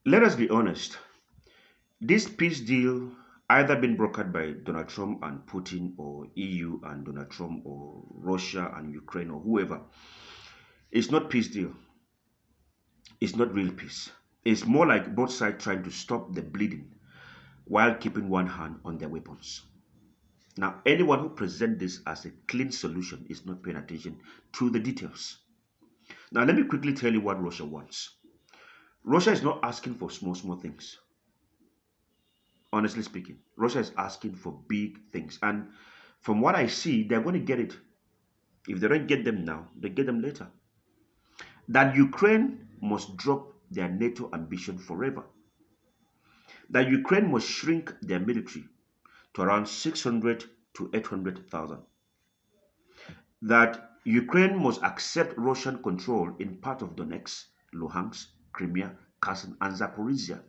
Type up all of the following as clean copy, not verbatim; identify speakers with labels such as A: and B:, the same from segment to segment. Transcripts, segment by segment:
A: Let us be honest. This peace deal either been brokered by Donald Trump and Putin or EU and Donald Trump or Russia and Ukraine or whoever. It's not peace deal. It's not real peace. It's more like both sides trying to stop the bleeding while keeping one hand on their weapons. Now, anyone who presents this as a clean solution is not paying attention to the details. Now, let me quickly tell you what Russia wants. Russia is not asking for small, small things. Honestly speaking, Russia is asking for big things. And from what I see, they're going to get it. If they don't get them now, they get them later. That Ukraine must drop their NATO ambition forever. That Ukraine must shrink their military to around 600 to 800,000. That Ukraine must accept Russian control in part of Donetsk, Luhansk, Crimea, Kherson, and Zaporizhia.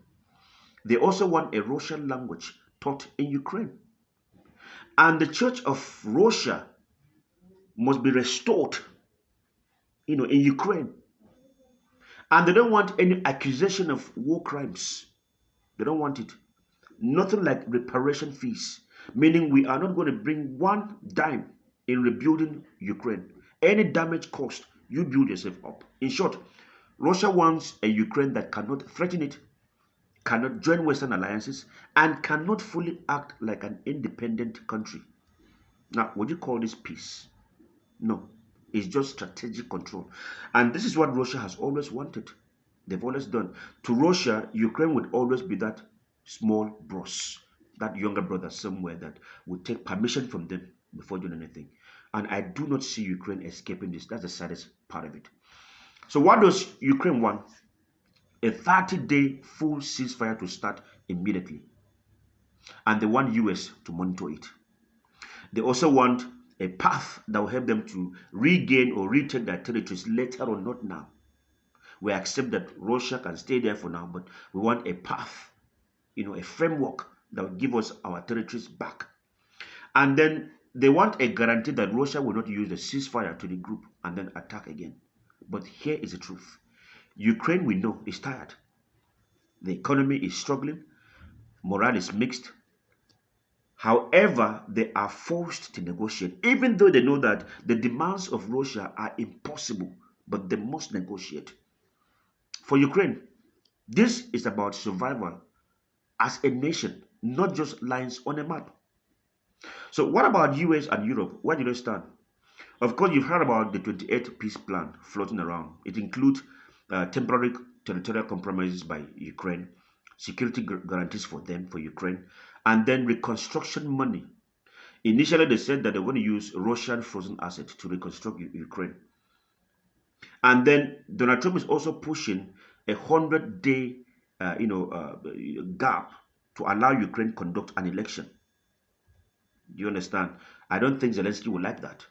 A: They also want a Russian language taught in Ukraine. And the Church of Russia must be restored, in Ukraine. And they don't want any accusation of war crimes. They don't want it. Nothing like reparation fees, meaning we are not going to bring one dime in rebuilding Ukraine. Any damage caused, you build yourself up. In short, Russia wants a Ukraine that cannot threaten it, cannot join Western alliances, and cannot fully act like an independent country. Now, would you call this peace? No, it's just strategic control. And this is what Russia has always wanted. They've always done. To Russia, Ukraine would always be that small bros, that younger brother somewhere that would take permission from them before doing anything. And I do not see Ukraine escaping this. That's the saddest part of it. So what does Ukraine want? A 30-day full ceasefire to start immediately. And they want US to monitor it. They also want a path that will help them to regain or retake their territories later on, not now. We accept that Russia can stay there for now, but we want a path, a framework that will give us our territories back. And then they want a guarantee that Russia will not use the ceasefire to the group and then attack again. But here is the truth. Ukraine, we know, is tired. The economy is struggling. Morale is mixed. However, they are forced to negotiate, even though they know that the demands of Russia are impossible, but they must negotiate. For Ukraine, this is about survival as a nation, not just lines on a map. So what about US and Europe? Where do they stand? Of course, you've heard about the 28th peace plan floating around. It includes temporary territorial compromises by Ukraine, security guarantees for them, for Ukraine, and then reconstruction money. Initially, they said that they were going to use Russian frozen assets to reconstruct Ukraine. And then Donald Trump is also pushing 100-day, gap to allow Ukraine conduct an election. Do you understand? I don't think Zelensky will like that.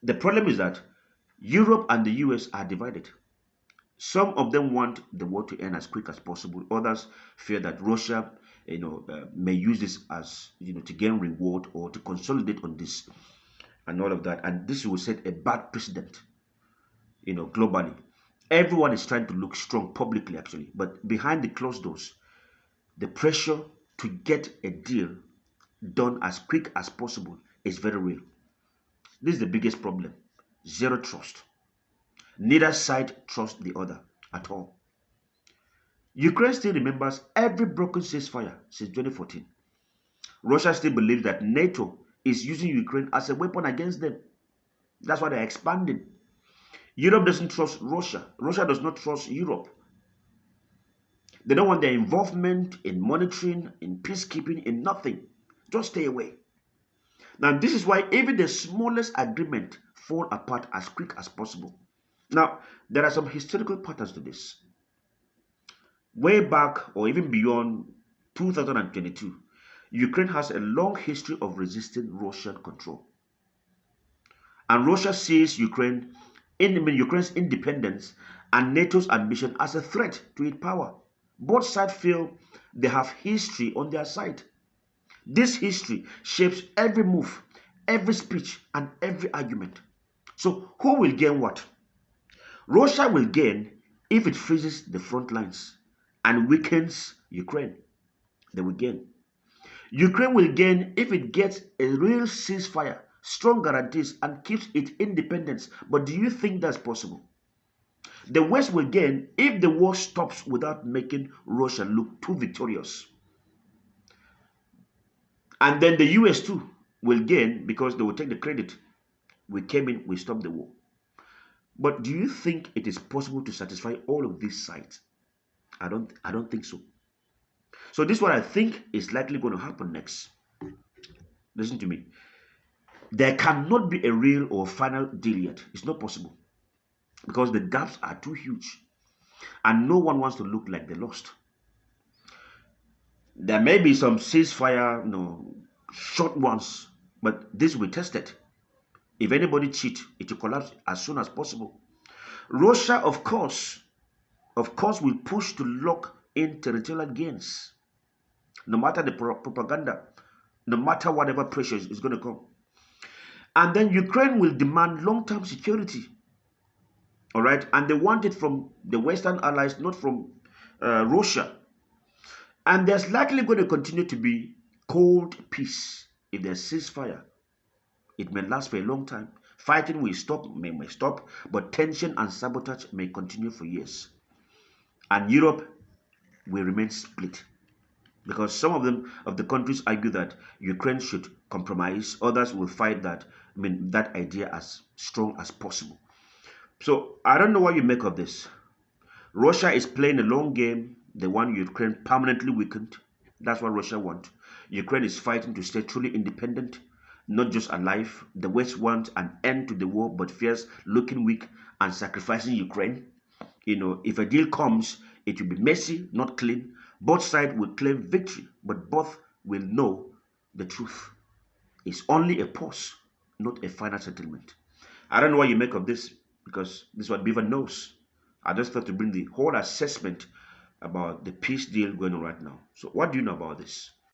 A: The problem is that Europe and the US are divided. Some of them want the war to end as quick as possible. Others fear that Russia, may use this as, to gain reward or to consolidate on this and all of that. And this will set a bad precedent, globally. Everyone is trying to look strong publicly, actually. But behind the closed doors, the pressure to get a deal done as quick as possible is very real. This is the biggest problem. Zero trust. Neither side trusts the other at all. Ukraine still remembers every broken ceasefire since 2014. Russia still believes that NATO is using Ukraine as a weapon against them. That's why they're expanding. Europe doesn't trust Russia. Russia does not trust Europe. They don't want their involvement in monitoring, in peacekeeping, in nothing. Just stay away. Now, this is why even the smallest agreement fall apart as quick as possible. Now, there are some historical patterns to this. Way back or even beyond 2022, Ukraine has a long history of resisting Russian control. And Russia sees Ukraine's independence and NATO's ambition as a threat to its power. Both sides feel they have history on their side. This history shapes every move, every speech, and every argument. So who will gain what? Russia will gain if it freezes the front lines and weakens Ukraine. They will gain. Ukraine will gain if it gets a real ceasefire, strong guarantees, and keeps its independence. But do you think that's possible? The West will gain if the war stops without making Russia look too victorious. And then the US too will gain because they will take the credit. We came in, we stopped the war. But do you think it is possible to satisfy all of these sides? I don't think so. So this is what I think is likely going to happen next. Listen to me. There cannot be a real or final deal yet. It's not possible because the gaps are too huge and no one wants to look like they lost. There may be some ceasefire, short ones, but this will be tested. If anybody cheats, it will collapse as soon as possible. Russia, of course, will push to lock in territorial gains, no matter the propaganda, no matter whatever pressure is going to come. And then Ukraine will demand long-term security, all right? And they want it from the Western allies, not from Russia. And there's likely going to continue to be cold peace if there's ceasefire. It may last for a long time. Fighting will stop, may stop, but tension and sabotage may continue for years. And Europe will remain split because some of the countries argue that Ukraine should compromise. Others will fight that idea as strong as possible. So I don't know what you make of this. Russia is playing a long game. They want Ukraine permanently weakened. That's what Russia wants. Ukraine is fighting to stay truly independent, not just alive. The West wants an end to the war, but fears looking weak and sacrificing Ukraine. If a deal comes, it will be messy, not clean. Both sides will claim victory, but both will know the truth. It's only a pause, not a final settlement. I don't know what you make of this because this is what Beaver knows. I just thought to bring the whole assessment about the peace deal going on right now. So what do you know about this?